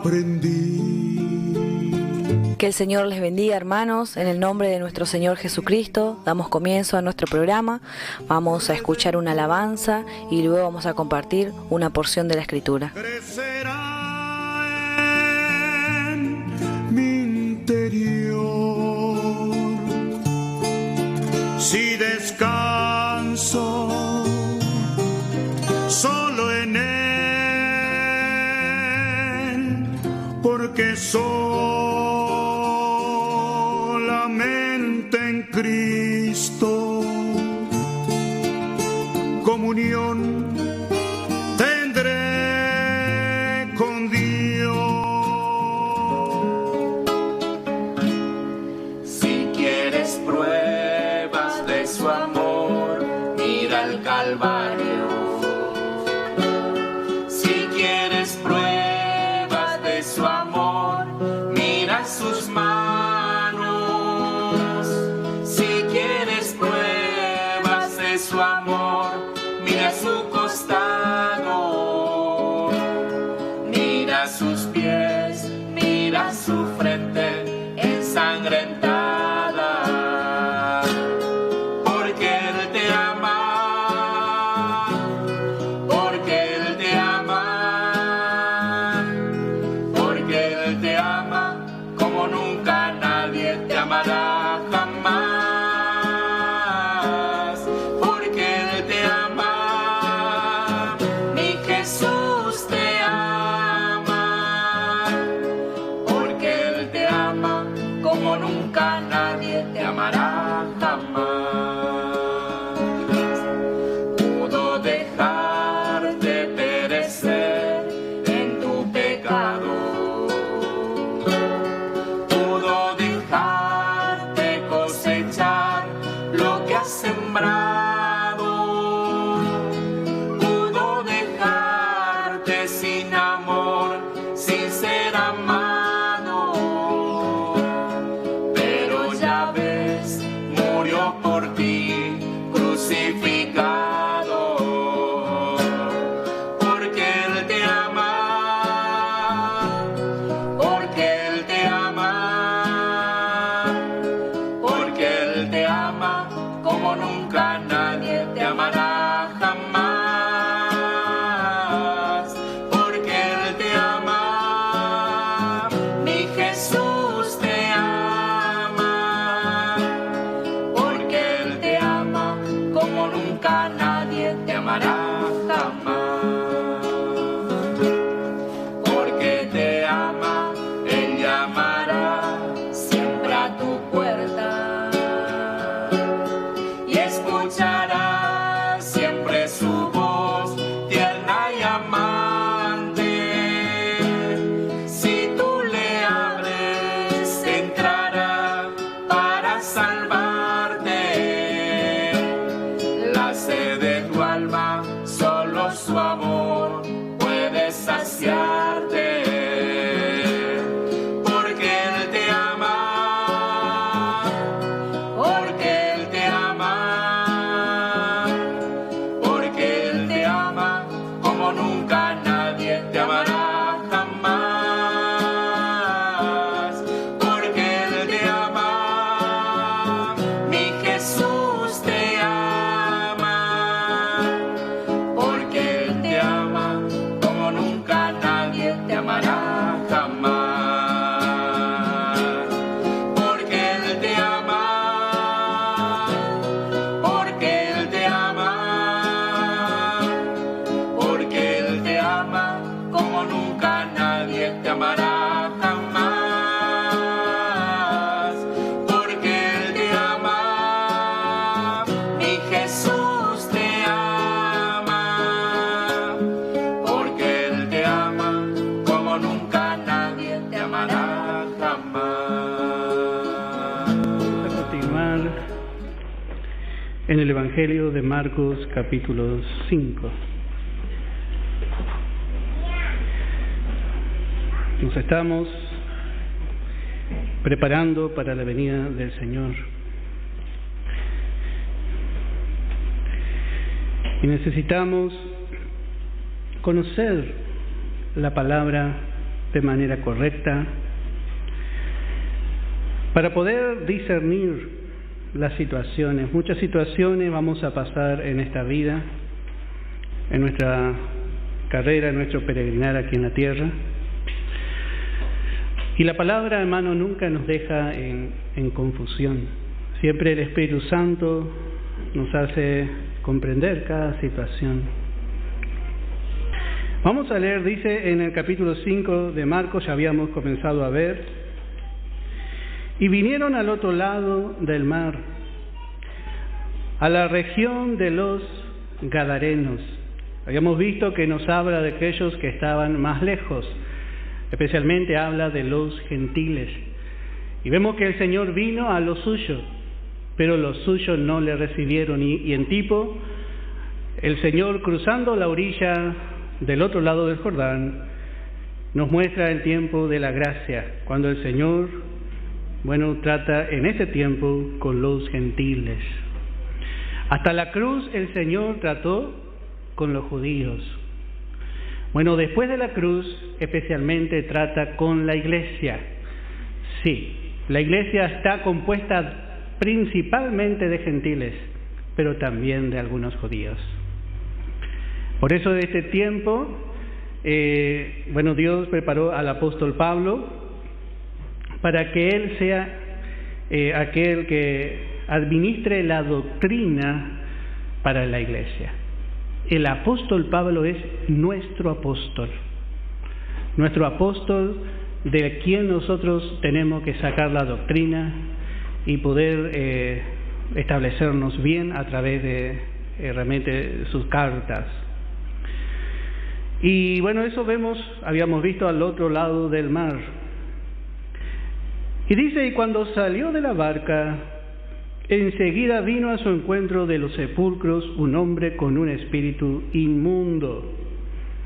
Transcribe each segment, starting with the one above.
aprendí. Que el Señor les bendiga, hermanos. En el nombre de nuestro Señor Jesucristo damos comienzo a nuestro programa. Vamos a escuchar una alabanza y luego vamos a compartir una porción de la Escritura. Crecerá en mi interior si descanso solo en Él, porque solamente en Cristo comunión tendré con Dios. Si quieres pruebas de su amor, mira al Calvario. Si quieres pruebas de su amor, mira sus manos. Si quieres pruebas de su amor, mira su costado. Mira sus pies, mira su frente ensangrentada. Porque Él te ama, porque Él te ama, porque Él te ama como nunca nadie te amará jamás. Porque Él te ama, mi Jesús te ama. Porque Él te ama como nunca nadie te amará jamás. Pudo dejar de perecer en tu pecado. Pudo dejar de cosechar lo que has sembrado. Pudo dejarte sin amor, sin ser amado. Pero ya ves, murió por ti, crucificado. Porque Él te ama, porque Él te ama, porque Él te ama como nunca nadie te amará jamás. Porque Él te ama, mi Jesús te ama. Porque Él te ama como nunca nadie te amará jamás. Porque te ama, Él llamará siempre a tu puerta y escuchará siempre su voz tierna y amante. Si tú le abres, entrará para salvarte. La sed de tu alma, solo su amor puede saciarte. Porque Él te ama, porque Él te ama, porque Él te ama como nunca nadie te amará jamás. Porque Él te ama, mi Jesús te ama. Porque Él te ama como nunca nadie te amará jamás. Porque Él te ama, porque Él te ama, porque Él te ama como nunca nadie te amará jamás. Porque Él te ama, mi Jesús te ama. Porque Él te ama como nunca nadie te amará jamás. Vamos a continuar en el Evangelio de Marcos, capítulo 5. Nos estamos preparando para la venida del Señor. Y necesitamos conocer la palabra de manera correcta, para poder discernir las situaciones. Muchas situaciones vamos a pasar en esta vida, en nuestra carrera, en nuestro peregrinar aquí en la tierra. Y la palabra, hermano, nunca nos deja en confusión. Siempre el Espíritu Santo nos hace comprender cada situación. Vamos a leer, dice en el capítulo 5 de Marcos, ya habíamos comenzado a ver: y vinieron al otro lado del mar, a la región de los Gadarenos. Habíamos visto que nos habla de aquellos que estaban más lejos, especialmente habla de los gentiles. Y vemos que el Señor vino a los suyos, pero los suyos no le recibieron. Y en tipo, el Señor cruzando la orilla del otro lado del Jordán, nos muestra el tiempo de la gracia, cuando el Señor, trata en ese tiempo con los gentiles. Hasta la cruz el Señor trató con los judíos. Después de la cruz, especialmente trata con la iglesia. Sí, la iglesia está compuesta principalmente de gentiles, pero también de algunos judíos. Por eso de este tiempo, Dios preparó al apóstol Pablo para que él sea aquel que administre la doctrina para la iglesia. El apóstol Pablo es nuestro apóstol de quien nosotros tenemos que sacar la doctrina y poder establecernos bien a través de realmente sus cartas. Y eso habíamos visto al otro lado del mar. Y dice: y cuando salió de la barca, enseguida vino a su encuentro de los sepulcros un hombre con un espíritu inmundo.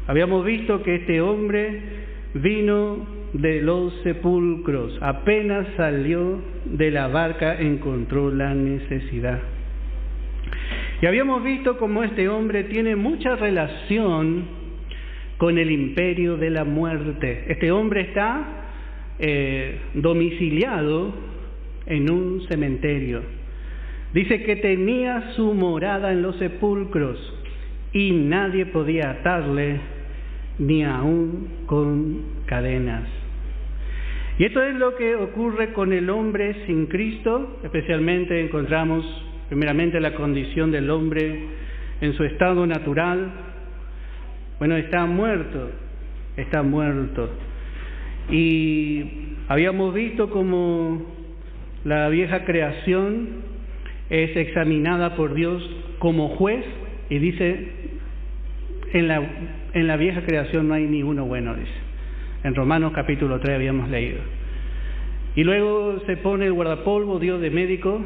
Habíamos visto que este hombre vino de los sepulcros. Apenas salió de la barca, encontró la necesidad. Y habíamos visto cómo este hombre tiene mucha relación con el imperio de la muerte. Este hombre está domiciliado en un cementerio. Dice que tenía su morada en los sepulcros y nadie podía atarle, ni aún con cadenas. Y esto es lo que ocurre con el hombre sin Cristo. Especialmente encontramos primeramente la condición del hombre en su estado natural. Está muerto. Y habíamos visto cómo la vieja creación es examinada por Dios como juez, y dice: en la vieja creación no hay ni uno bueno, dice. En Romanos capítulo 3 habíamos leído. Y luego se pone el guardapolvo, Dios, de médico,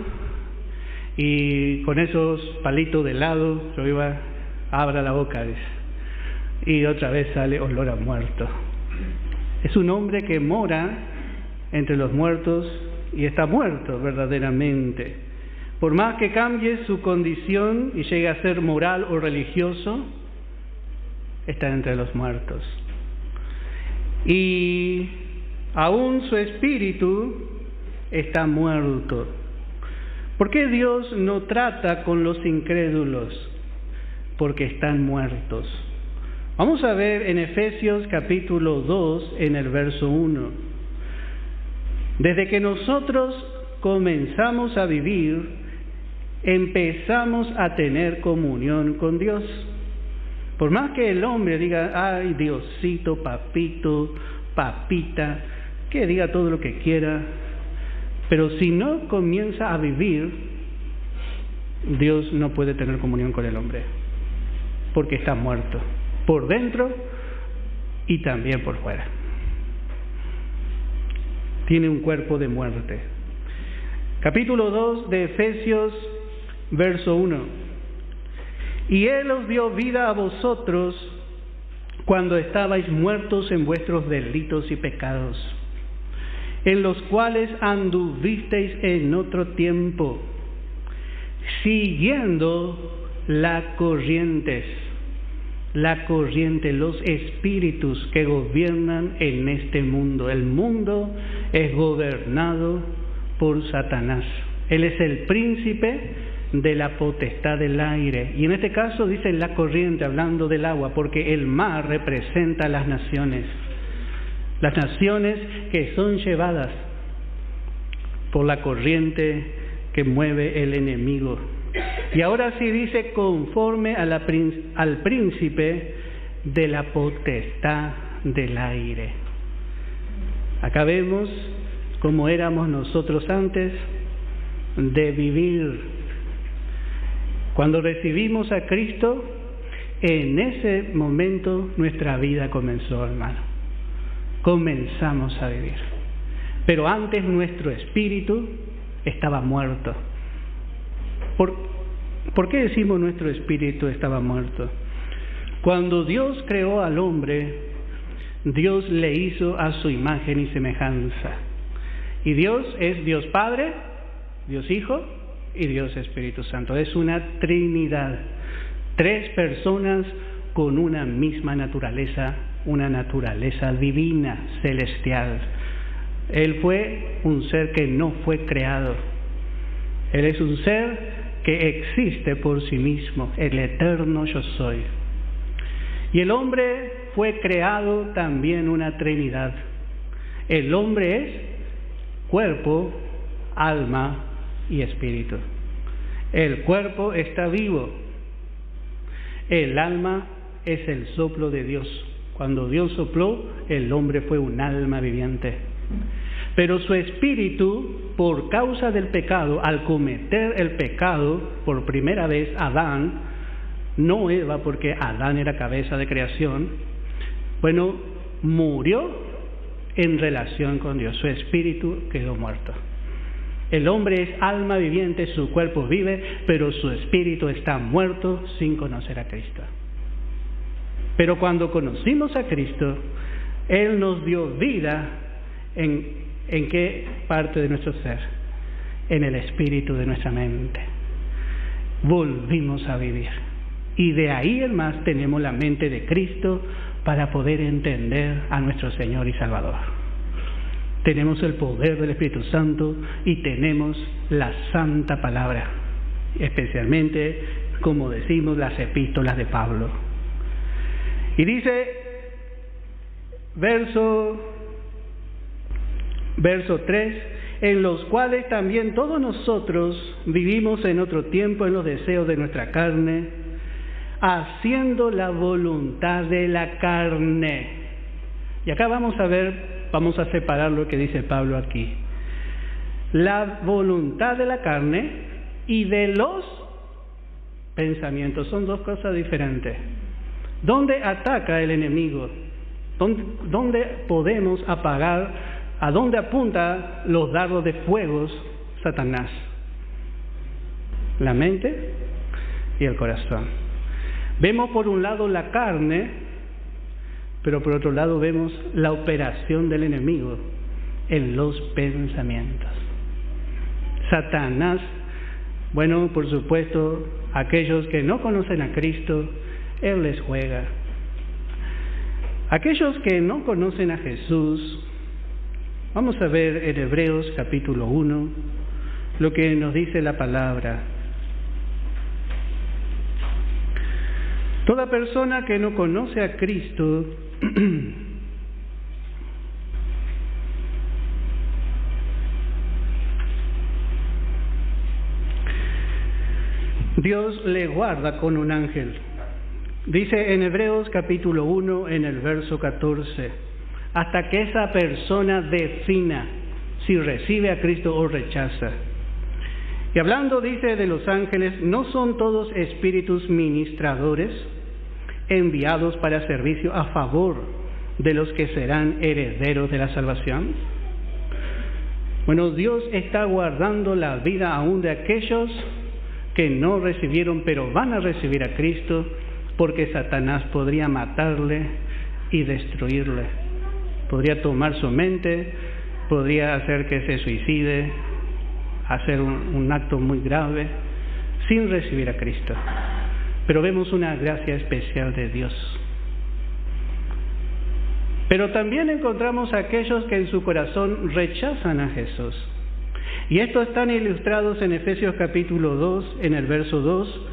y con esos palitos de helado, abra la boca, dice, y otra vez sale olor a muerto. Es un hombre que mora entre los muertos y está muerto verdaderamente. Por más que cambie su condición y llegue a ser moral o religioso, está entre los muertos. Y aún su espíritu está muerto. ¿Por qué Dios no trata con los incrédulos? Porque están muertos. Vamos a ver en Efesios capítulo 2, en el verso 1. Desde que nosotros comenzamos a vivir, empezamos a tener comunión con Dios. Por más que el hombre diga: ay, Diosito, papito, papita, que diga todo lo que quiera, pero si no comienza a vivir, Dios no puede tener comunión con el hombre, porque está muerto, por dentro y también por fuera. Tiene un cuerpo de muerte. Capítulo 2 de Efesios, verso 1. Y Él os dio vida a vosotros cuando estabais muertos en vuestros delitos y pecados, en los cuales anduvisteis en otro tiempo, siguiendo las corrientes la corriente, los espíritus que gobiernan en este mundo. El mundo es gobernado por Satanás. Él es el príncipe de la potestad del aire. Y en este caso dice la corriente, hablando del agua, porque el mar representa a las naciones que son llevadas por la corriente que mueve el enemigo. Y ahora sí dice conforme a al príncipe de la potestad del aire. Acá vemos cómo éramos nosotros antes de vivir. Cuando recibimos a Cristo, en ese momento nuestra vida comenzó, hermano. Comenzamos a vivir. Pero antes nuestro espíritu estaba muerto. ¿Por qué decimos nuestro espíritu estaba muerto? Cuando Dios creó al hombre, Dios le hizo a su imagen y semejanza. Y Dios es Dios Padre, Dios Hijo y Dios Espíritu Santo. Es una Trinidad. 3 personas con una misma naturaleza, una naturaleza divina, celestial. Él fue un ser que no fue creado. Él es un ser que existe por sí mismo, el eterno yo soy. Y el hombre fue creado también una Trinidad. El hombre es cuerpo, alma y espíritu. El cuerpo está vivo. El alma es el soplo de Dios. Cuando Dios sopló, el hombre fue un alma viviente. Pero su espíritu, por causa del pecado, al cometer el pecado por primera vez Adán, no Eva, porque Adán era cabeza de creación, murió en relación con Dios. Su espíritu quedó muerto. El hombre es alma viviente, su cuerpo vive, pero su espíritu está muerto sin conocer a Cristo. Pero cuando conocimos a Cristo, Él nos dio vida ¿en qué parte de nuestro ser? En el espíritu de nuestra mente. Volvimos a vivir. Y de ahí en más tenemos la mente de Cristo para poder entender a nuestro Señor y Salvador. Tenemos el poder del Espíritu Santo y tenemos la Santa Palabra, especialmente, como decimos, las epístolas de Pablo. Y dice, verso 3, en los cuales también todos nosotros vivimos en otro tiempo en los deseos de nuestra carne, haciendo la voluntad de la carne. Y acá vamos a separar lo que dice Pablo aquí. La voluntad de la carne y de los pensamientos son 2 cosas diferentes. ¿Dónde ataca el enemigo? ¿Dónde podemos apagar? ¿A dónde apunta los dardos de fuego Satanás? La mente y el corazón. Vemos por un lado la carne, pero por otro lado vemos la operación del enemigo en los pensamientos. Satanás, por supuesto, aquellos que no conocen a Cristo, Él les juega. Aquellos que no conocen a Jesús, vamos a ver en Hebreos capítulo 1 lo que nos dice la palabra. Toda persona que no conoce a Cristo Dios le guarda con un ángel. Dice en Hebreos capítulo 1 en el verso 14, hasta que esa persona defina si recibe a Cristo o rechaza. Y hablando, dice, de los ángeles, ¿no son todos espíritus ministradores enviados para servicio a favor de los que serán herederos de la salvación? Dios está guardando la vida aún de aquellos que no recibieron, pero van a recibir a Cristo, porque Satanás podría matarle y destruirle. Podría tomar su mente, podría hacer que se suicide, hacer un acto muy grave, sin recibir a Cristo. pero vemos una gracia especial de Dios. Pero también encontramos a aquellos que en su corazón rechazan a Jesús. Y estos están ilustrados en Efesios capítulo 2, en el verso 2.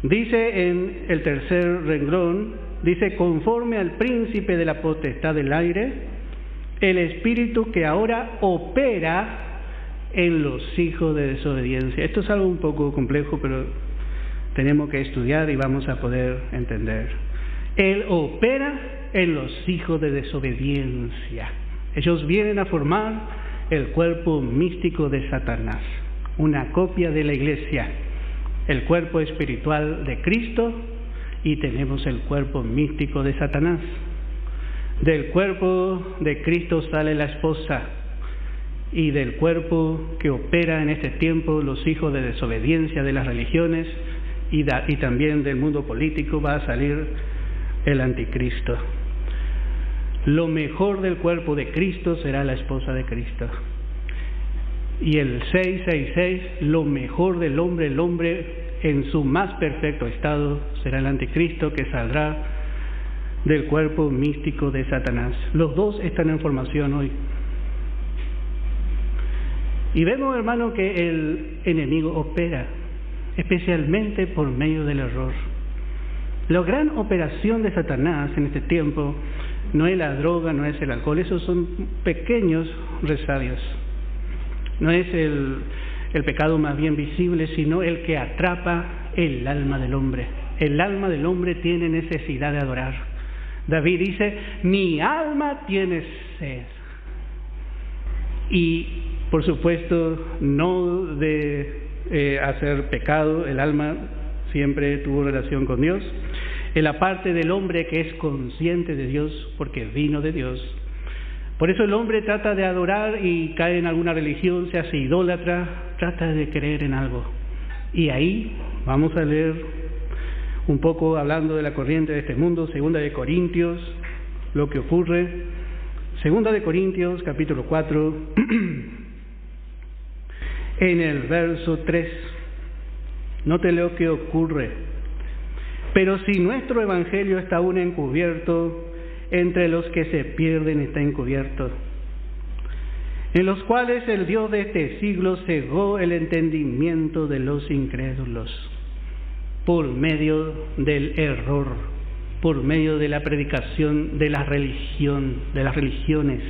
Dice en el tercer renglón, dice: conforme al príncipe de la potestad del aire, el espíritu que ahora opera en los hijos de desobediencia. Esto es algo un poco complejo, pero tenemos que estudiar y vamos a poder entender. Él opera en los hijos de desobediencia. Ellos vienen a formar el cuerpo místico de Satanás, una copia de la iglesia, el cuerpo espiritual de Cristo, y tenemos el cuerpo místico de Satanás. Del cuerpo de Cristo sale la esposa, y del cuerpo que opera en este tiempo los hijos de desobediencia de las religiones y también del mundo político va a salir el anticristo. Lo mejor del cuerpo de Cristo será la esposa de Cristo. Y el 666, lo mejor del hombre, el hombre en su más perfecto estado, será el anticristo que saldrá del cuerpo místico de Satanás. Los dos están en formación hoy. Y vemos, hermano, que el enemigo opera, especialmente por medio del error. La gran operación de Satanás en este tiempo no es la droga, no es el alcohol, esos son pequeños resabios. No es el pecado más bien visible, sino el que atrapa el alma del hombre. El alma del hombre tiene necesidad de adorar. David dice: mi alma tiene sed. Y por supuesto, no de hacer pecado, el alma siempre tuvo relación con Dios. En la parte del hombre que es consciente de Dios, porque vino de Dios. Por eso el hombre trata de adorar y cae en alguna religión, se hace idólatra, trata de creer en algo. Y ahí vamos a leer un poco hablando de la corriente de este mundo, 2 de Corintios, lo que ocurre. 2 de Corintios, capítulo 4, en el verso 3. Note lo que ocurre. Pero si nuestro evangelio está aún encubierto, entre los que se pierden está encubierto, en los cuales el Dios de este siglo cegó el entendimiento de los incrédulos, por medio del error, por medio de la predicación de la religión, de las religiones,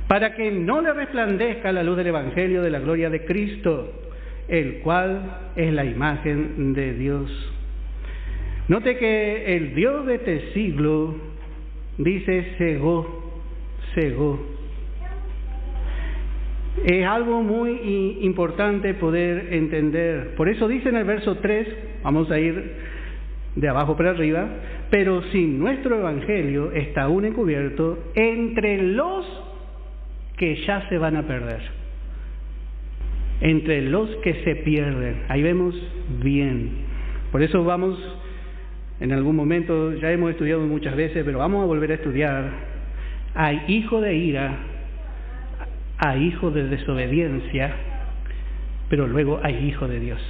para que no le resplandezca la luz del evangelio de la gloria de Cristo, el cual es la imagen de Dios. Note que el Dios de este siglo dice cegó. Es algo muy importante poder entender. Por eso dice en el verso 3, vamos a ir de abajo para arriba: pero si nuestro evangelio está aún encubierto entre los que ya se van a perder. Entre los que se pierden. Ahí vemos bien. Por eso vamos, en algún momento, ya hemos estudiado muchas veces, pero vamos a volver a estudiar. Hay hijo de ira, hay hijo de desobediencia, pero luego hay hijo de Dios.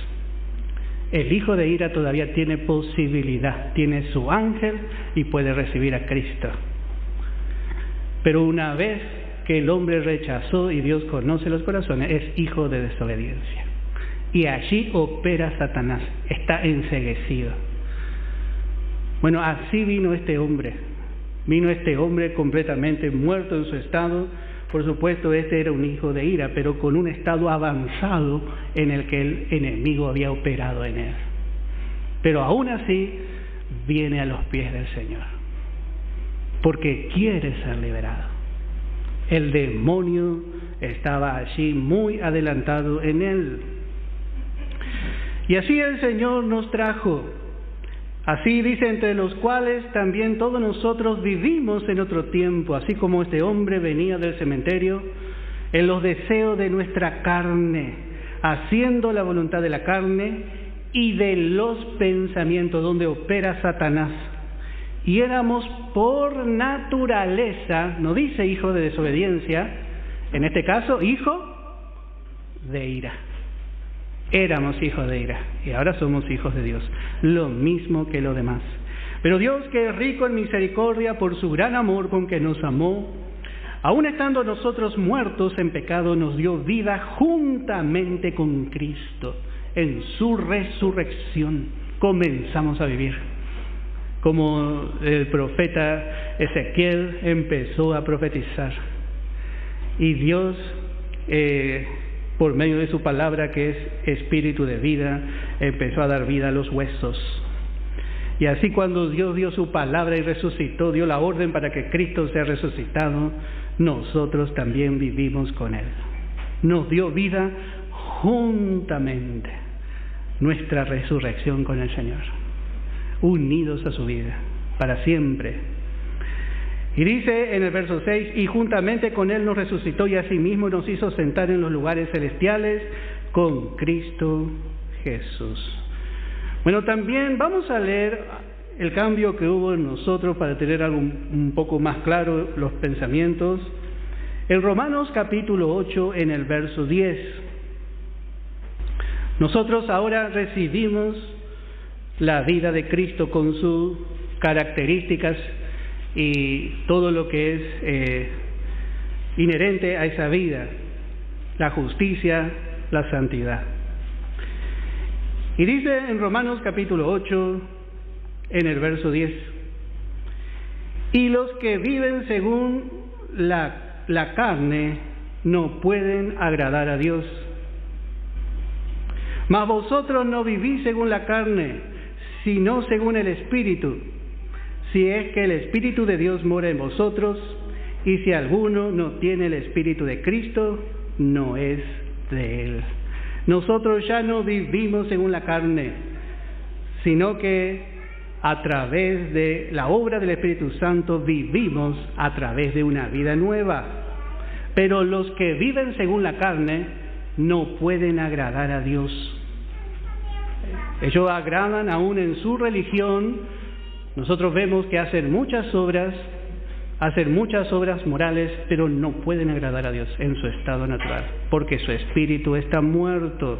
El hijo de ira todavía tiene posibilidad, tiene su ángel y puede recibir a Cristo. Pero una vez que el hombre rechazó y Dios conoce los corazones, es hijo de desobediencia. Y allí opera Satanás, está enceguecido. Bueno, así vino este hombre. Vino este hombre completamente muerto en su estado. Por supuesto, este era un hijo de ira, pero con un estado avanzado en el que el enemigo había operado en él. Pero aún así, viene a los pies del Señor, porque quiere ser liberado. El demonio estaba allí muy adelantado en él. Y así el Señor nos trajo. Así dice: entre los cuales también todos nosotros vivimos en otro tiempo, así como este hombre venía del cementerio, en los deseos de nuestra carne, haciendo la voluntad de la carne y de los pensamientos, donde opera Satanás. Y éramos por naturaleza, no dice hijo de desobediencia, en este caso hijo de ira. éramos hijos de ira y ahora somos hijos de Dios, lo mismo que los demás. Pero Dios, que es rico en misericordia por su gran amor con que nos amó, aun estando nosotros muertos en pecado, nos dio vida juntamente con Cristo. En su resurrección comenzamos a vivir. Como el profeta Ezequiel empezó a profetizar. Y Dios, por medio de su palabra, que es espíritu de vida, empezó a dar vida a los huesos. Y así, cuando Dios dio su palabra y resucitó, dio la orden para que Cristo sea resucitado, nosotros también vivimos con Él. Nos dio vida juntamente, nuestra resurrección con el Señor, unidos a su vida, para siempre. Y dice en el verso 6, y juntamente con Él nos resucitó y asimismo nos hizo sentar en los lugares celestiales con Cristo Jesús. Bueno, también vamos a leer el cambio que hubo en nosotros para tener algo un poco más claro los pensamientos. En Romanos capítulo 8, en el verso 10. Nosotros ahora recibimos la vida de Cristo con sus características y todo lo que es inherente a esa vida, la justicia, la santidad. Y dice en Romanos capítulo 8, en el verso 10, y los que viven según la carne no pueden agradar a Dios. Mas vosotros no vivís según la carne, sino según el Espíritu, si es que el Espíritu de Dios mora en vosotros, y si alguno no tiene el Espíritu de Cristo, no es de Él. Nosotros ya no vivimos según la carne, sino que a través de la obra del Espíritu Santo vivimos a través de una vida nueva. Pero los que viven según la carne no pueden agradar a Dios. Ellos agradan aún en su religión. Nosotros vemos que hacen muchas obras morales, pero no pueden agradar a Dios en su estado natural, porque su espíritu está muerto.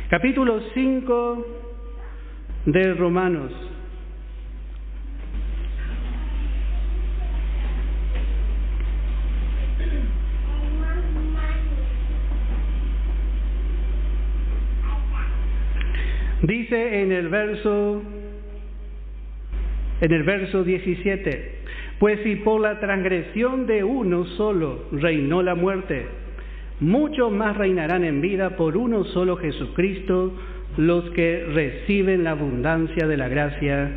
Capítulo 5 de Romanos. Dice en el verso 17, pues si por la transgresión de uno solo reinó la muerte, mucho más reinarán en vida por uno solo Jesucristo los que reciben la abundancia de la gracia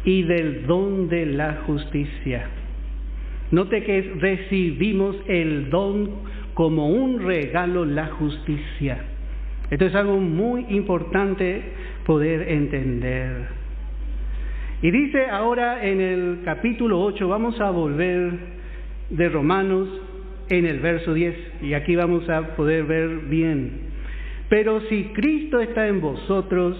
y del don de la justicia. Note que recibimos el don como un regalo, la justicia. Esto es algo muy importante poder entender. Y dice ahora en el capítulo 8, vamos a volver de Romanos en el verso 10, y aquí vamos a poder ver bien. Pero si Cristo está en vosotros,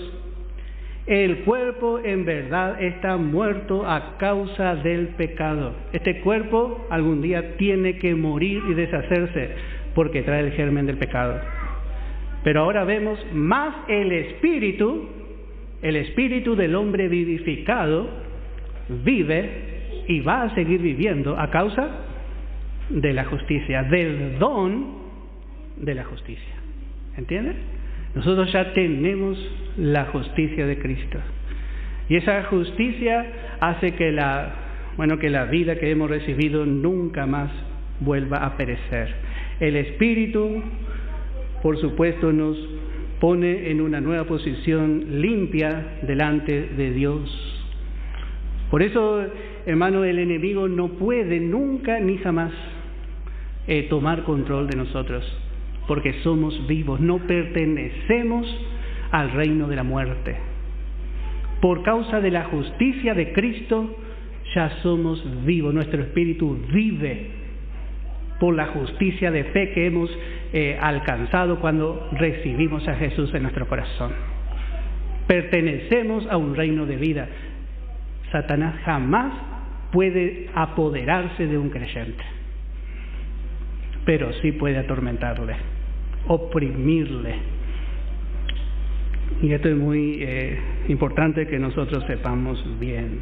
el cuerpo en verdad está muerto a causa del pecado. Este cuerpo algún día tiene que morir y deshacerse, porque trae el germen del pecado. Pero ahora vemos más el espíritu del hombre vivificado, vive y va a seguir viviendo a causa de la justicia, del don de la justicia. ¿Entienden? Nosotros ya tenemos la justicia de Cristo. Y esa justicia hace que la vida que hemos recibido nunca más vuelva a perecer. El Espíritu, por supuesto, nos pone en una nueva posición limpia delante de Dios. Por eso, hermano, el enemigo no puede nunca ni jamás tomar control de nosotros, porque somos vivos, no pertenecemos al reino de la muerte. Por causa de la justicia de Cristo, ya somos vivos, nuestro espíritu vive por la justicia de fe que hemos alcanzado cuando recibimos a Jesús en nuestro corazón. Pertenecemos a un reino de vida. Satanás jamás puede apoderarse de un creyente, pero sí puede atormentarle, oprimirle, Y esto es muy importante que nosotros sepamos bien.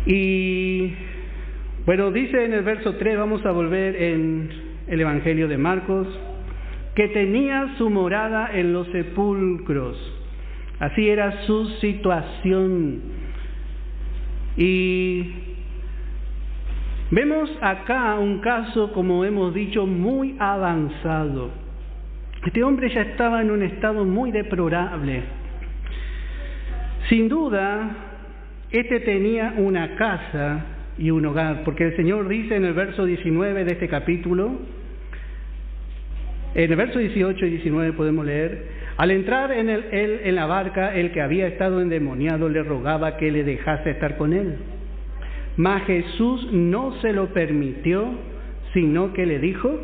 Y bueno, dice en el verso 3, vamos a volver en el Evangelio de Marcos, que tenía su morada en los sepulcros. Así era su situación. Y vemos acá un caso, como hemos dicho, muy avanzado. Este hombre ya estaba en un estado muy deplorable. Sin duda, este tenía una casa y un hogar, porque el Señor dice en el verso 19 de este capítulo, en el verso 18 y 19 podemos leer: al entrar él en la barca, el que había estado endemoniado le rogaba que le dejase estar con él. Mas Jesús no se lo permitió, sino que le dijo: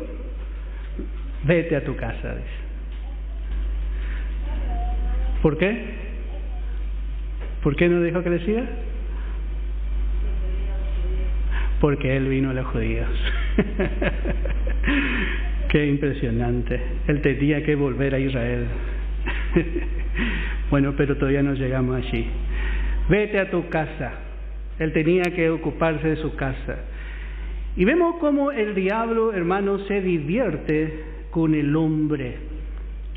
vete a tu casa. ¿Por qué? ¿Por qué no dejó que le siga? Porque él vino a los judíos. Qué impresionante. Él tenía que volver a Israel. Bueno, pero todavía no llegamos allí. Vete a tu casa. Él tenía que ocuparse de su casa. Y vemos cómo el diablo, hermanos, se divierte con el hombre.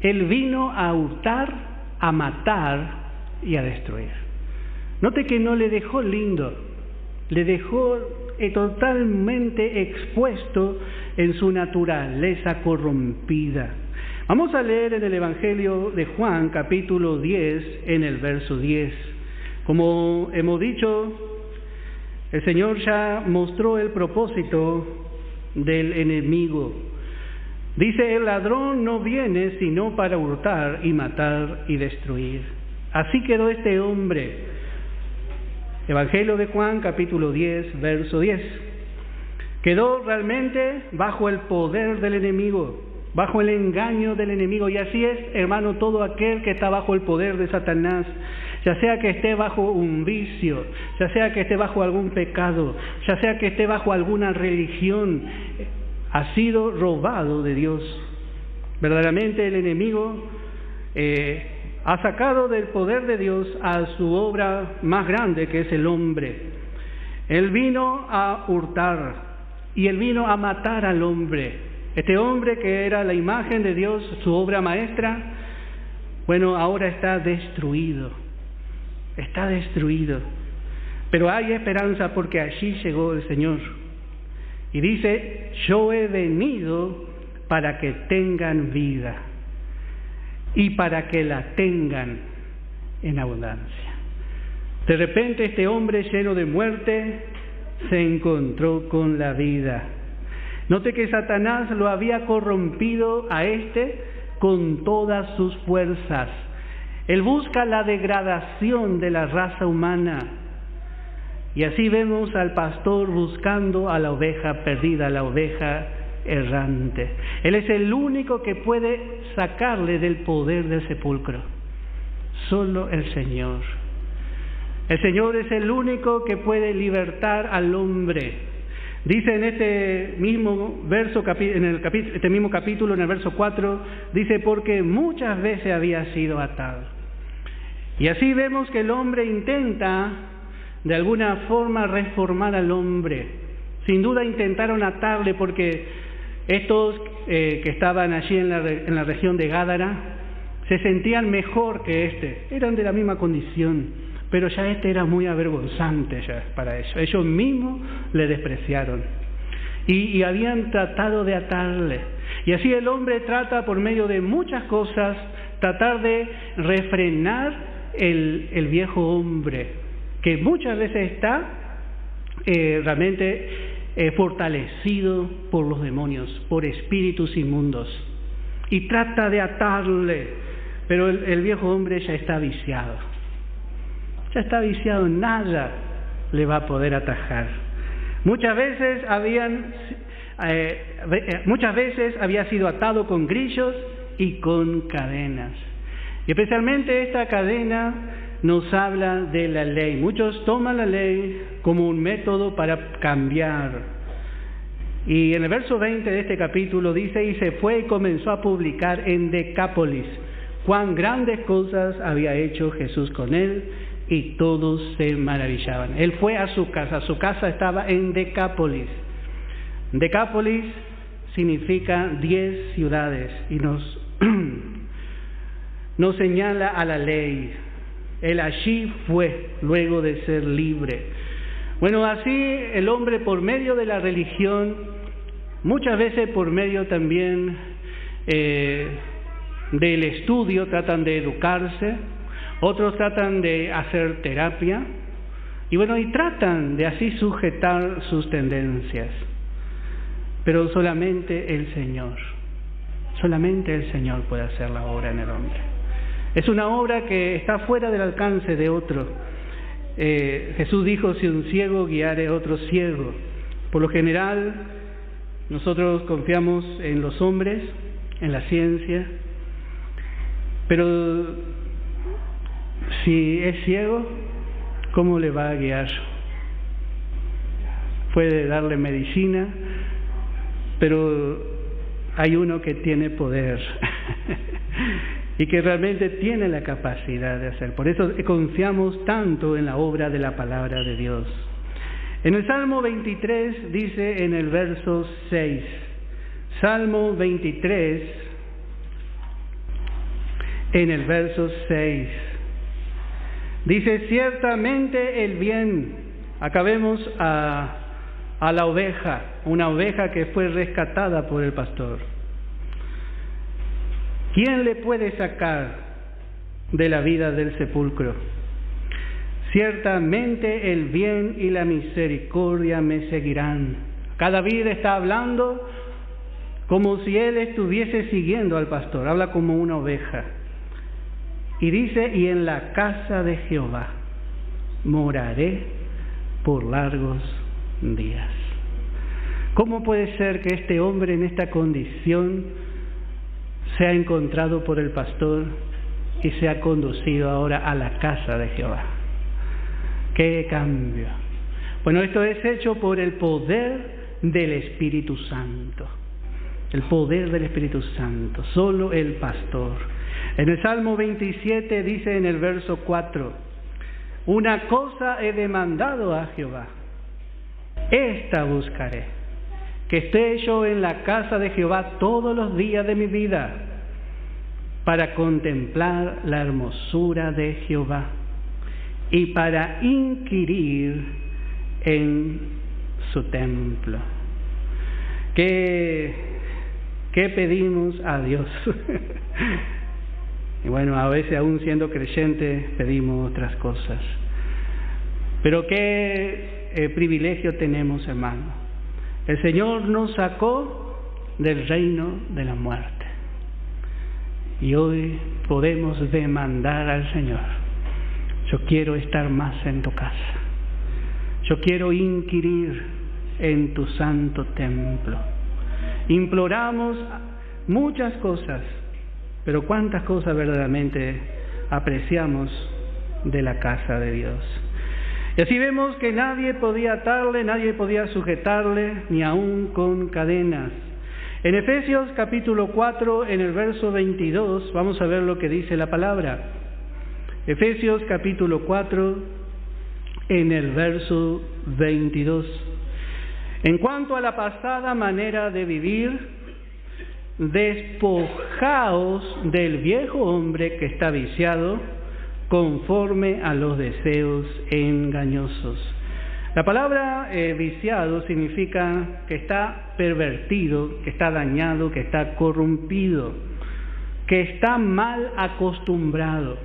Él vino a hurtar, a matar y a destruir. Note que no le dejó lindo, le dejó totalmente expuesto en su naturaleza corrompida. Vamos a leer en el Evangelio de Juan, capítulo 10, en el verso 10. Como hemos dicho, el Señor ya mostró el propósito del enemigo. Dice: el ladrón no viene sino para hurtar y matar y destruir. Así quedó este hombre. Evangelio de Juan, capítulo 10, verso 10. Quedó realmente bajo el poder del enemigo, bajo el engaño del enemigo. Y así es, hermano, todo aquel que está bajo el poder de Satanás, ya sea que esté bajo un vicio, ya sea que esté bajo algún pecado, ya sea que esté bajo alguna religión, ha sido robado de Dios. Verdaderamente el enemigo ha sacado del poder de Dios a su obra más grande, que es el hombre. Él vino a hurtar y él vino a matar al hombre. Este hombre que era la imagen de Dios, su obra maestra, bueno, ahora está destruido. Está destruido. Pero hay esperanza, porque allí llegó el Señor. Y dice: yo he venido para que tengan vida y para que la tengan en abundancia. De repente este hombre lleno de muerte se encontró con la vida. Note que Satanás lo había corrompido a este con todas sus fuerzas. Él busca la degradación de la raza humana. Y así vemos al pastor buscando a la oveja perdida, a la oveja errante. Él es el único que puede sacarle del poder del sepulcro. Solo el Señor. El Señor es el único que puede libertar al hombre. Dice en este mismo verso, este mismo capítulo, en el verso 4, dice: porque muchas veces había sido atado. Y así vemos que el hombre intenta de alguna forma reformar al hombre. Sin duda intentaron atarle, porque estos que estaban allí en la región de Gádara se sentían mejor que este, eran de la misma condición, pero ya este era muy avergonzante ya para ellos. Ellos mismos le despreciaron y habían tratado de atarle. Y así el hombre trata, por medio de muchas cosas, tratar de refrenar el viejo hombre, que muchas veces está realmente fortalecido por los demonios, por espíritus inmundos, y trata de atarle, pero el viejo hombre ya está viciado. Ya está viciado, nada le va a poder atajar. Muchas veces había sido atado con grillos y con cadenas. Y especialmente esta cadena nos habla de la ley. Muchos toman la ley como un método para cambiar. Y en el verso 20 de este capítulo dice: y se fue y comenzó a publicar en Decápolis cuán grandes cosas había hecho Jesús con él, y todos se maravillaban. Él fue a su casa estaba en Decápolis. Decápolis significa 10 ciudades y nos señala a la ley. Él allí fue luego de ser libre. Bueno, así el hombre por medio de la religión, muchas veces por medio también del estudio, tratan de educarse, otros tratan de hacer terapia, y bueno, y tratan de así sujetar sus tendencias. Pero solamente el Señor puede hacer la obra en el hombre. Es una obra que está fuera del alcance de otro. Jesús dijo, si un ciego guiare a otro ciego. Por lo general, nosotros confiamos en los hombres, en la ciencia, pero si es ciego, ¿cómo le va a guiar? Puede darle medicina, pero hay uno que tiene poder y que realmente tiene la capacidad de hacer. Por eso confiamos tanto en la obra de la palabra de Dios. En el Salmo 23 dice en el verso 6, Salmo 23, en el verso 6, dice, ciertamente el bien, acá vemos a la oveja, una oveja que fue rescatada por el pastor. ¿Quién le puede sacar de la vida del sepulcro? Ciertamente el bien y la misericordia me seguirán. Cada vida está hablando como si él estuviese siguiendo al pastor, habla como una oveja. Y dice, y en la casa de Jehová moraré por largos días. ¿Cómo puede ser que este hombre en esta condición sea encontrado por el pastor y sea conducido ahora a la casa de Jehová? ¡Qué cambio! Bueno, esto es hecho por el poder del Espíritu Santo. El poder del Espíritu Santo, solo el pastor. En el Salmo 27 dice en el verso 4, una cosa he demandado a Jehová, esta buscaré, que esté yo en la casa de Jehová todos los días de mi vida, para contemplar la hermosura de Jehová y para inquirir en su templo. ¿Qué pedimos a Dios? Y bueno, a veces aún siendo creyentes pedimos otras cosas. Pero qué privilegio tenemos, hermano. El Señor nos sacó del reino de la muerte. Y hoy podemos demandar al Señor, yo quiero estar más en tu casa. Yo quiero inquirir en tu santo templo. Imploramos muchas cosas, pero ¿cuántas cosas verdaderamente apreciamos de la casa de Dios? Y así vemos que nadie podía atarle, nadie podía sujetarle, ni aun con cadenas. En Efesios capítulo 4, en el verso 22, vamos a ver lo que dice la palabra. Efesios capítulo 4, en el verso 22. En cuanto a la pasada manera de vivir, despojaos del viejo hombre que está viciado conforme a los deseos engañosos. La palabra viciado significa que está pervertido, que está dañado, que está corrompido, que está mal acostumbrado.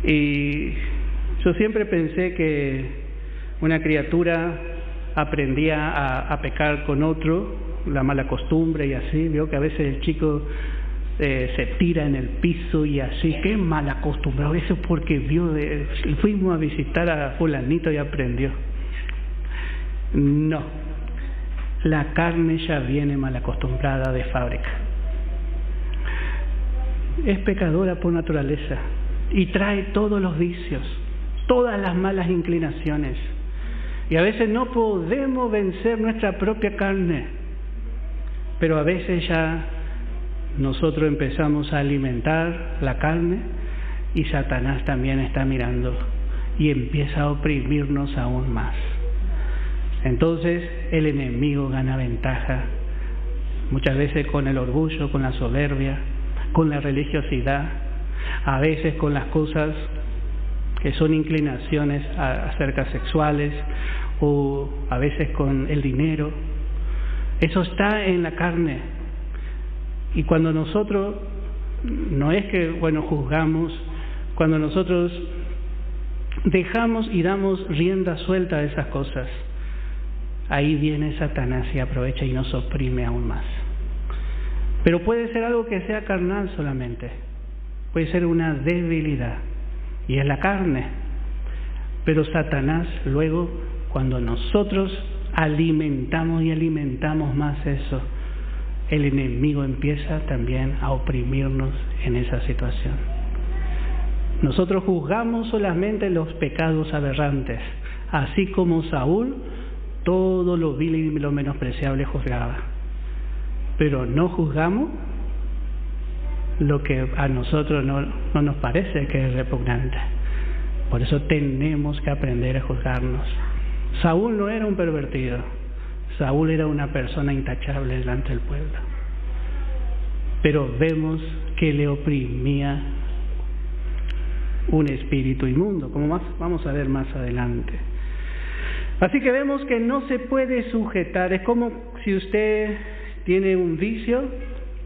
Y yo siempre pensé que una criatura aprendía a pecar con otro, la mala costumbre y así. Veo que a veces el chico se tira en el piso y así, qué mal acostumbrado. Eso porque fuimos a visitar a fulanito y aprendió. No, la carne ya viene mal acostumbrada de fábrica. Es pecadora por naturaleza y trae todos los vicios, todas las malas inclinaciones. Y a veces no podemos vencer nuestra propia carne, pero a veces ya nosotros empezamos a alimentar la carne y Satanás también está mirando y empieza a oprimirnos aún más. Entonces el enemigo gana ventaja, muchas veces con el orgullo, con la soberbia, con la religiosidad, a veces con las cosas que son inclinaciones acerca sexuales, o a veces con el dinero. Eso está en la carne. Y cuando nosotros, no es que, juzgamos, cuando nosotros dejamos y damos rienda suelta a esas cosas, ahí viene Satanás y aprovecha y nos oprime aún más. Pero puede ser algo que sea carnal solamente, puede ser una debilidad, y es la carne. Pero Satanás luego, cuando nosotros alimentamos y alimentamos más eso, el enemigo empieza también a oprimirnos en esa situación. Nosotros juzgamos solamente los pecados aberrantes, así como Saúl todo lo vil y lo menospreciable juzgaba. Pero no juzgamos lo que a nosotros no nos parece que es repugnante. Por eso tenemos que aprender a juzgarnos. Saúl no era un pervertido, Saúl era una persona intachable delante del pueblo, pero vemos que le oprimía un espíritu inmundo, como vamos a ver más adelante. Así que vemos que no se puede sujetar. Es como si usted tiene un vicio,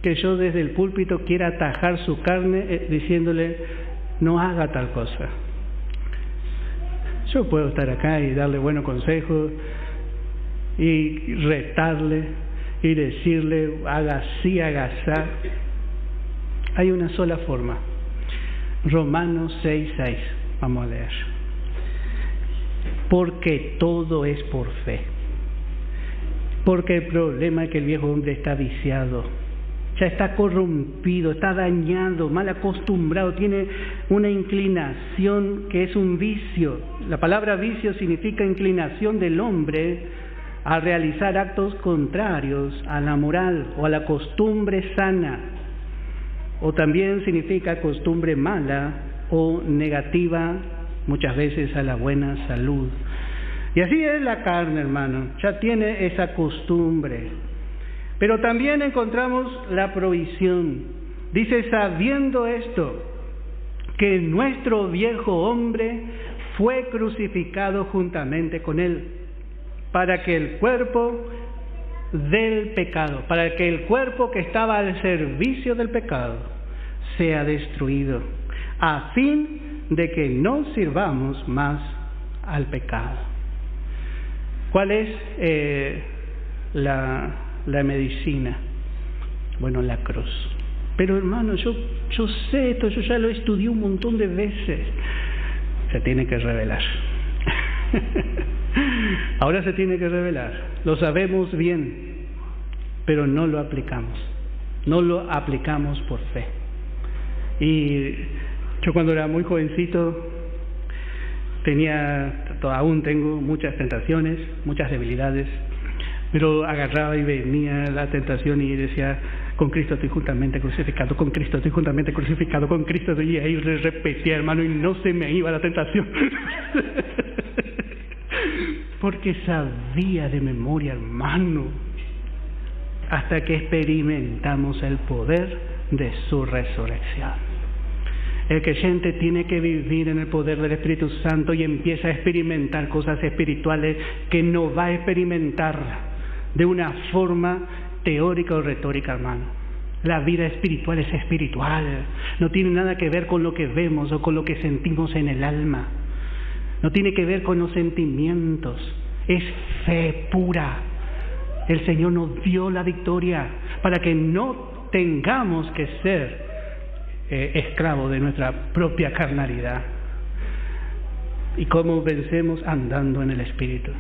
que yo desde el púlpito quiera atajar su carne diciéndole no haga tal cosa. Yo puedo estar acá y darle buenos consejos y retarle y decirle haga así, haga así. Hay una sola forma. Romanos 6:6, vamos a leer. Porque todo es por fe. Porque el problema es que el viejo hombre está viciado, ya está corrompido, está dañado, mal acostumbrado, tiene una inclinación que es un vicio. La palabra vicio significa inclinación del hombre a realizar actos contrarios a la moral o a la costumbre sana, o también significa costumbre mala o negativa, muchas veces a la buena salud. Y así es la carne, hermano, ya tiene esa costumbre. Pero también encontramos la provisión. Dice, sabiendo esto, que nuestro viejo hombre fue crucificado juntamente con él, para que el cuerpo del pecado, para que el cuerpo que estaba al servicio del pecado sea destruido, a fin de que no sirvamos más al pecado. ¿Cuál es la medicina? Bueno, la cruz. Pero hermano, yo sé esto, yo ya lo estudié un montón de veces. Se tiene que revelar. Ahora se tiene que revelar. Lo sabemos bien, pero no lo aplicamos. No lo aplicamos por fe. Y yo cuando era muy jovencito aún tengo muchas tentaciones, muchas debilidades, pero agarraba y venía la tentación y decía, con Cristo estoy juntamente crucificado, con Cristo estoy juntamente crucificado, con Cristo estoy, y ahí repetía, hermano, y no se me iba la tentación. Porque sabía de memoria, hermano, hasta que experimentamos el poder de su resurrección. El creyente tiene que vivir en el poder del Espíritu Santo y empieza a experimentar cosas espirituales que no va a experimentar de una forma teórica o retórica, hermano. La vida espiritual es espiritual, no tiene nada que ver con lo que vemos o con lo que sentimos en el alma, no tiene que ver con los sentimientos, es fe pura. El Señor nos dio la victoria para que no tengamos que ser esclavos de nuestra propia carnalidad. ¿Y cómo vencemos? Andando en el Espíritu.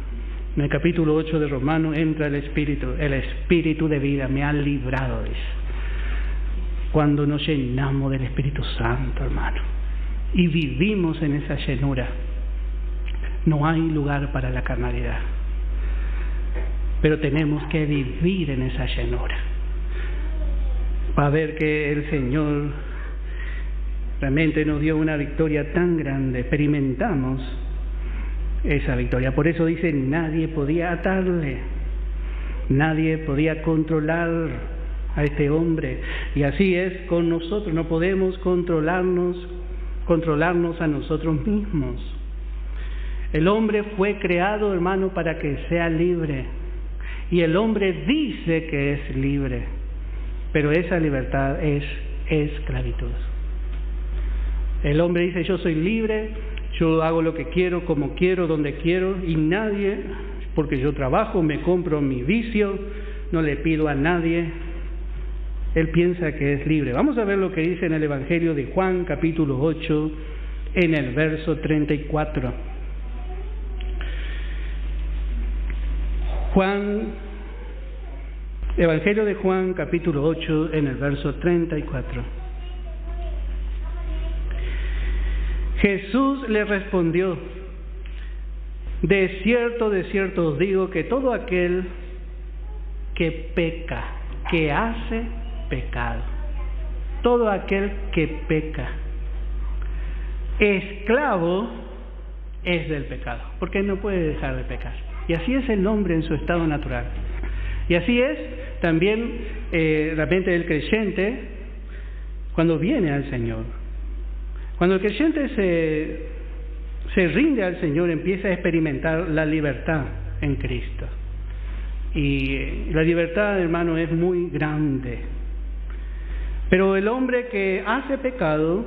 En el capítulo 8 de Romanos entra el Espíritu de vida me ha librado, dice. Cuando nos llenamos del Espíritu Santo, hermano, y vivimos en esa llenura, no hay lugar para la carnalidad. Pero tenemos que vivir en esa llenura. para ver que el Señor realmente nos dio una victoria tan grande. Experimentamos esa victoria. Por eso dice, nadie podía atarle, nadie podía controlar a este hombre. Y así es con nosotros, no podemos controlarnos a nosotros mismos. El hombre fue creado, hermano, para que sea libre. Y el hombre dice que es libre, pero esa libertad es esclavitud. El hombre dice, yo soy libre, yo hago lo que quiero, como quiero, donde quiero, y nadie, porque yo trabajo, me compro mi vicio, no le pido a nadie. Él piensa que es libre. Vamos a ver lo que dice en el Evangelio de Juan, capítulo 8, en el verso 34. Evangelio de Juan, capítulo 8, en el verso 34. Jesús le respondió, de cierto os digo que todo aquel que peca, que hace pecado, todo aquel que peca, esclavo es del pecado, porque no puede dejar de pecar. Y así es el hombre en su estado natural. Y así es también de repente el creyente cuando viene al Señor. Cuando el creyente se rinde al Señor, empieza a experimentar la libertad en Cristo. Y la libertad, hermano, es muy grande. Pero el hombre que hace pecado,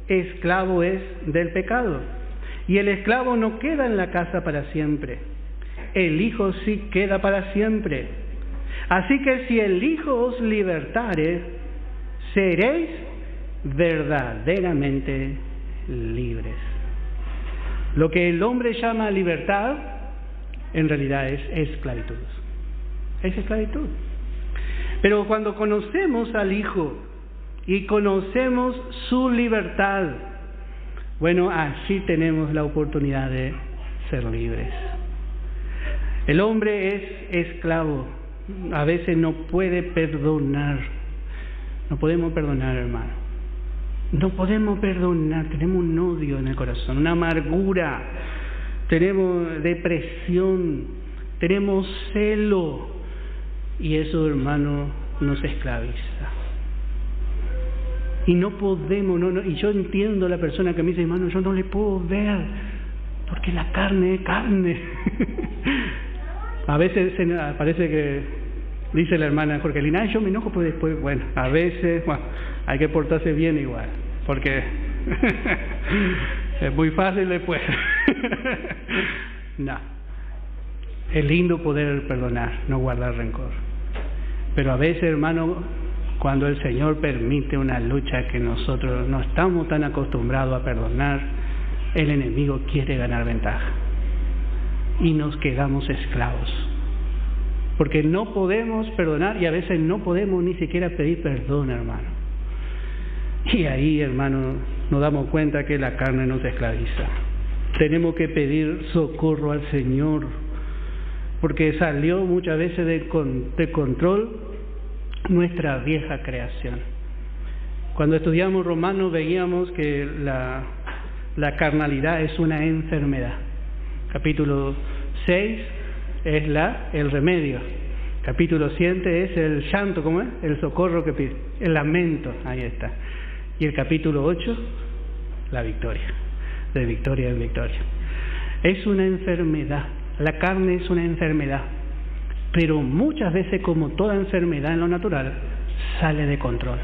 esclavo es del pecado. Y el esclavo no queda en la casa para siempre. El Hijo sí queda para siempre. Así que si el Hijo os libertare, seréis verdaderamente libres. Lo que el hombre llama libertad, en realidad es esclavitud. Es esclavitud. Pero cuando conocemos al Hijo y conocemos su libertad, bueno, así tenemos la oportunidad de ser libres. El hombre es esclavo, a veces no puede perdonar. No podemos perdonar, hermano. No podemos perdonar, tenemos un odio en el corazón, una amargura, tenemos depresión, tenemos celo, y eso, hermano, nos esclaviza. Y no podemos, y yo entiendo a la persona que me dice, hermano, yo no le puedo ver, porque la carne es carne. A veces parece que dice la hermana Jorgelina, yo me enojo, pues después, bueno, a veces hay que portarse bien igual, porque es muy fácil después. No, es lindo poder perdonar, no guardar rencor. Pero a veces, hermano, cuando el Señor permite una lucha que nosotros no estamos tan acostumbrados a perdonar, el enemigo quiere ganar ventaja. Y nos quedamos esclavos. Porque no podemos perdonar y a veces no podemos ni siquiera pedir perdón, hermano. Y ahí, hermano, nos damos cuenta que la carne nos esclaviza. Tenemos que pedir socorro al Señor, porque salió muchas veces de control nuestra vieja creación. Cuando estudiamos Romanos veíamos que la carnalidad es una enfermedad. Capítulo 6 es el remedio. Capítulo 7 es el llanto, ¿cómo es? El socorro que pide, el lamento, ahí está. Y el capítulo 8, la victoria, de victoria en victoria. Es una enfermedad, la carne es una enfermedad, pero muchas veces, como toda enfermedad en lo natural, sale de control.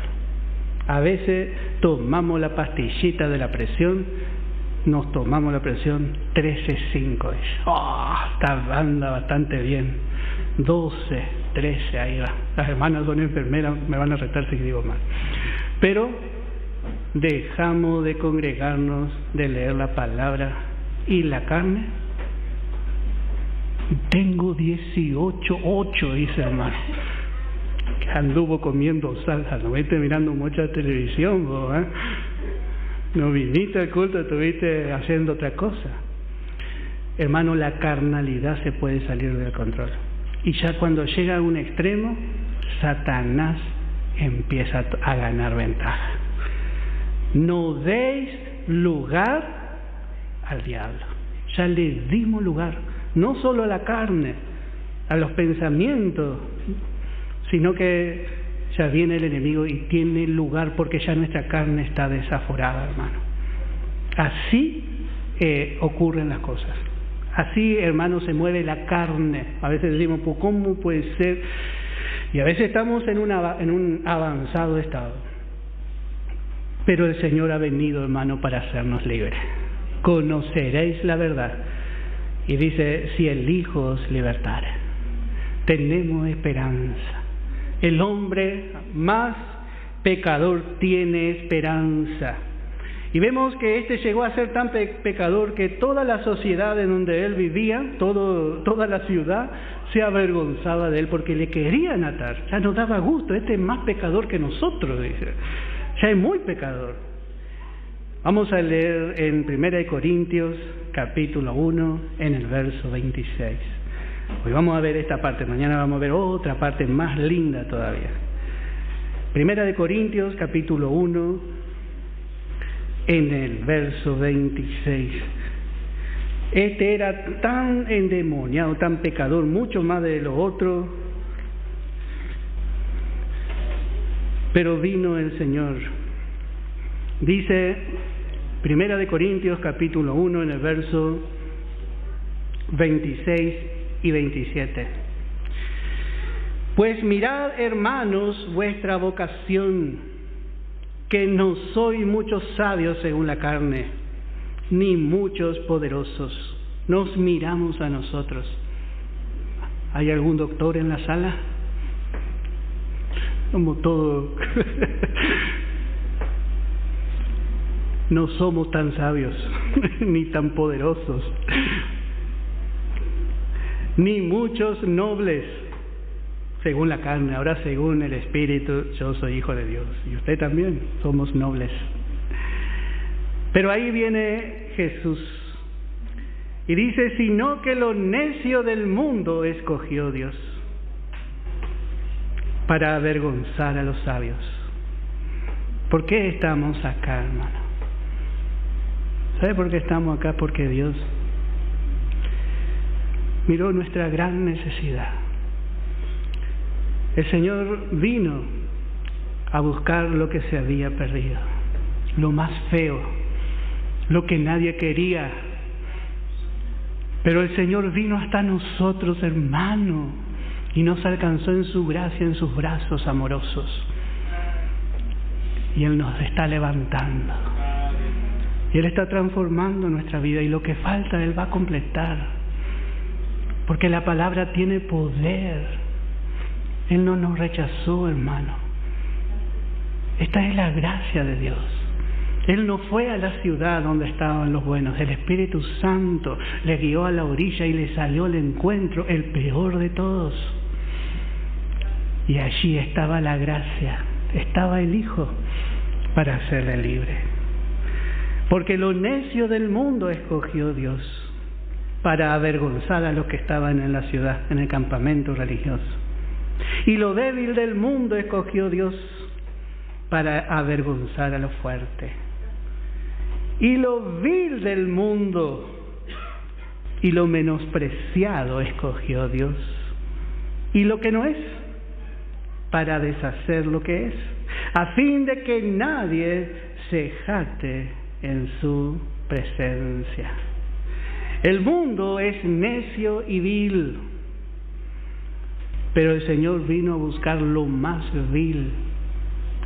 A veces tomamos la pastillita de la presión, nos tomamos la presión 13,5. Anda bastante bien. 12, 13, ahí va. Las hermanas son enfermeras, me van a retar si digo mal. Pero dejamos de congregarnos, de leer la palabra, y la carne. Tengo 18, dice hermano. Que anduvo comiendo salsa, no viste mirando mucha televisión, ¿eh? No viniste al culto, estuviste haciendo otra cosa. Hermano, la carnalidad se puede salir del control. Y ya cuando llega a un extremo, Satanás empieza a ganar ventaja. No deis lugar al diablo. Ya le dimos lugar, no solo a la carne, a los pensamientos, sino que ya viene el enemigo y tiene lugar porque ya nuestra carne está desaforada, hermano. Así ocurren las cosas. Así, hermano, se mueve la carne. A veces decimos, pues, ¿cómo puede ser? Y a veces estamos en un avanzado estado. Pero el Señor ha venido, hermano, para hacernos libres. Conoceréis la verdad. Y dice, si el Hijo os libertare. Tenemos esperanza. El hombre más pecador tiene esperanza. Y vemos que este llegó a ser tan pecador que toda la sociedad en donde él vivía, toda la ciudad, se avergonzaba de él porque le querían atar. Ya nos daba gusto, este es más pecador que nosotros, dice. Ya es muy pecador. Vamos a leer en 1 Corintios, capítulo 1, en el verso 26. Hoy vamos a ver esta parte, mañana vamos a ver otra parte más linda todavía. 1 Corintios, capítulo 1, en el verso 26. Este era tan endemoniado, tan pecador, mucho más de lo otro, pero vino el Señor. Dice 1 Corintios capítulo 1 en el verso 26 y 27. Pues mirad, hermanos, vuestra vocación, que no sois muchos sabios según la carne, ni muchos poderosos. Nos miramos a nosotros. ¿Hay algún doctor en la sala? Como todo. No somos tan sabios, ni tan poderosos, ni muchos nobles, según la carne. Ahora, según el Espíritu, yo soy hijo de Dios. Y usted también, somos nobles. Pero ahí viene Jesús. Y dice, sino que lo necio del mundo escogió Dios para avergonzar a los sabios. ¿Por qué estamos acá, hermano? ¿Sabe por qué estamos acá? Porque Dios miró nuestra gran necesidad. El Señor vino a buscar lo que se había perdido, lo más feo, lo que nadie quería. Pero el Señor vino hasta nosotros, hermano, y nos alcanzó en su gracia, en sus brazos amorosos. Y Él nos está levantando. Y Él está transformando nuestra vida, y lo que falta Él va a completar. Porque la palabra tiene poder. Él no nos rechazó, hermano. Esta es la gracia de Dios. Él no fue a la ciudad donde estaban los buenos. El Espíritu Santo le guió a la orilla y le salió al encuentro, el peor de todos. Y allí estaba la gracia, estaba el Hijo para hacerle libre. Porque lo necio del mundo escogió Dios para avergonzar a los que estaban en la ciudad, en el campamento religioso. Y lo débil del mundo escogió Dios para avergonzar a lo fuerte. Y lo vil del mundo y lo menospreciado escogió Dios. Y lo que no es, para deshacer lo que es, a fin de que nadie se jacte en su presencia. El mundo es necio y vil, pero el Señor vino a buscar lo más vil.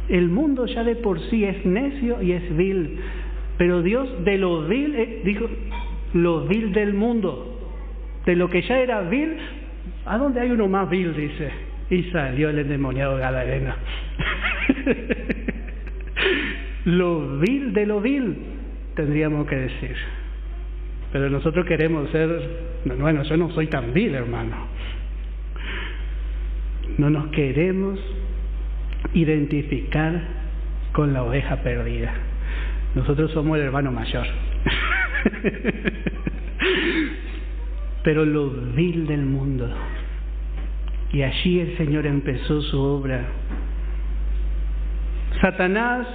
El mundo ya de por sí es necio y es vil, pero Dios de lo vil, dijo, lo vil del mundo, de lo que ya era vil, ¿a dónde hay uno más vil? Dice, y salió el endemoniado Gadareno. Lo vil de lo vil, tendríamos que decir. Pero nosotros queremos ser, bueno, yo no soy tan vil, hermano. No nos queremos identificar con la oveja perdida. Nosotros somos el hermano mayor. Pero lo vil del mundo. Y allí el Señor empezó su obra Satanás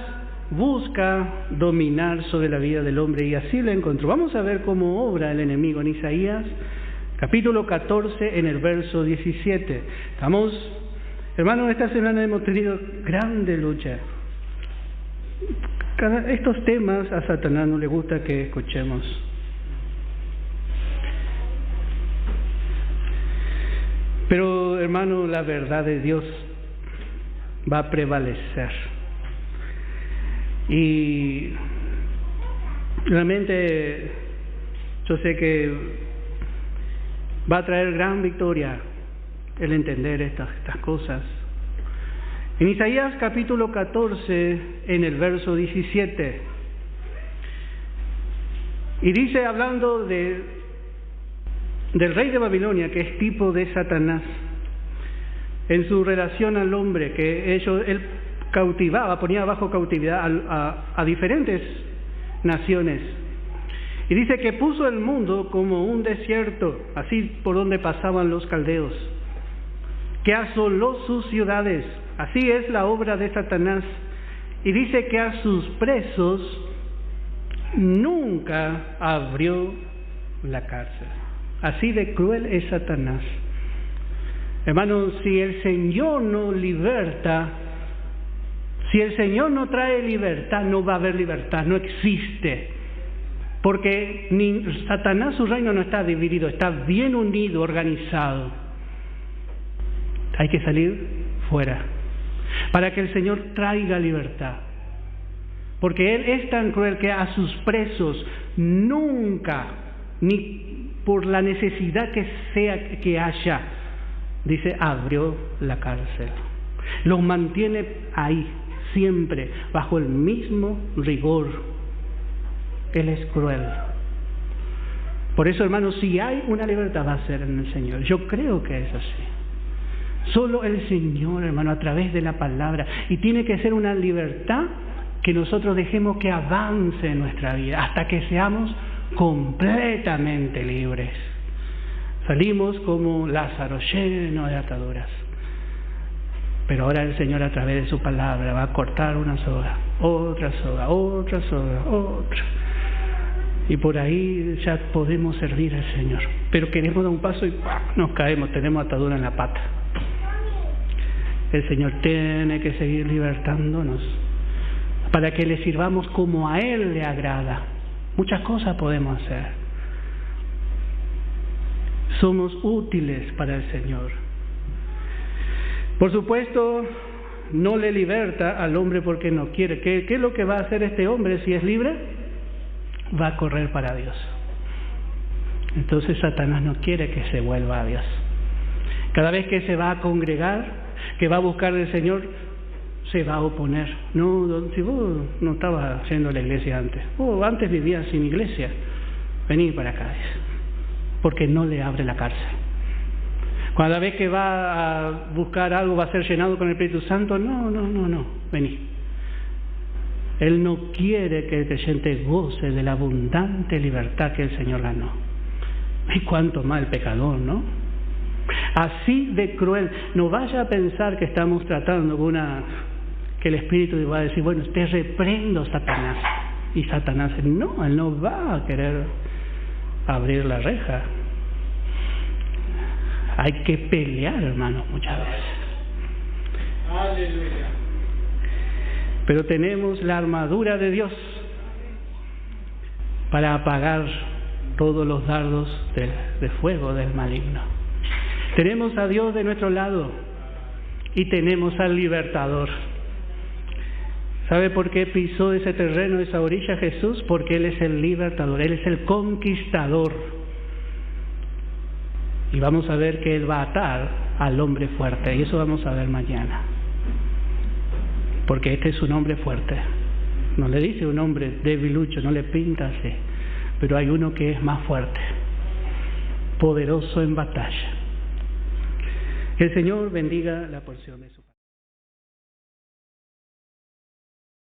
busca dominar sobre la vida del hombre y así lo encontró. Vamos a ver cómo obra el enemigo en Isaías, capítulo 14, en el verso 17. Hermanos, esta semana hemos tenido grande lucha. Estos temas a Satanás no le gusta que escuchemos. Pero, hermano, la verdad de Dios va a prevalecer. Y realmente yo sé que va a traer gran victoria el entender estas cosas. En Isaías capítulo 14, en el verso 17, y dice, hablando del rey de Babilonia, que es tipo de Satanás, en su relación al hombre, que él cautivaba, ponía bajo cautividad a diferentes naciones. Y dice que puso el mundo como un desierto, así por donde pasaban los caldeos, que asoló sus ciudades. Así es la obra de Satanás. Y dice que a sus presos nunca abrió la cárcel. Así de cruel es Satanás. Hermanos, si el Señor no liberta, si el Señor no trae libertad, no va a haber libertad, no existe. Porque Satanás, su reino no está dividido, está bien unido, organizado. Hay que salir fuera para que el Señor traiga libertad. Porque Él es tan cruel que a sus presos nunca, ni por la necesidad que sea que haya, dice, abrió la cárcel. Los mantiene ahí, siempre, bajo el mismo rigor. Él es cruel. Por eso, hermanos, si hay una libertad, va a ser en el Señor. Yo creo que es así. Solo el Señor, hermano, a través de la palabra. Y tiene que ser una libertad que nosotros dejemos que avance en nuestra vida hasta que seamos completamente libres. Salimos como Lázaro, lleno de ataduras. Pero ahora el Señor, a través de su palabra, va a cortar una soga, otra soga, otra soga, otra. Y por ahí ya podemos servir al Señor. Pero queremos dar un paso y nos caemos, tenemos atadura en la pata. El Señor tiene que seguir libertándonos para que le sirvamos como a Él le agrada. Muchas cosas podemos hacer. Somos útiles para el Señor. Por supuesto, no le liberta al hombre porque no quiere. ¿Qué es lo que va a hacer este hombre si es libre? Va a correr para Dios. Entonces Satanás no quiere que se vuelva a Dios. Cada vez que se va a congregar, que va a buscar al Señor, se va a oponer. No, si vos no estabas yendo a la iglesia antes, vos antes vivías sin iglesia, vení para acá, porque no le abre la cárcel. Cada vez que va a buscar algo, va a ser llenado con el Espíritu Santo, no, vení. Él no quiere que el creyente goce de la abundante libertad que el Señor ganó. Y cuánto más el pecador, ¿no? Así de cruel. No vaya a pensar que estamos tratando con que el Espíritu va a decir, bueno, te reprendo, Satanás. Y Satanás, no, él no va a querer abrir la reja. Hay que pelear, hermanos, muchas veces. Aleluya. Pero tenemos la armadura de Dios para apagar todos los dardos de fuego del maligno. Tenemos a Dios de nuestro lado y tenemos al libertador. ¿Sabe por qué pisó ese terreno, esa orilla Jesús? Porque Él es el libertador, Él es el conquistador. Y vamos a ver que Él va a atar al hombre fuerte, y eso vamos a ver mañana. Porque este es un hombre fuerte. No le dice un hombre debilucho, no le pinta así. Pero hay uno que es más fuerte, poderoso en batalla. Que el Señor bendiga la porción de su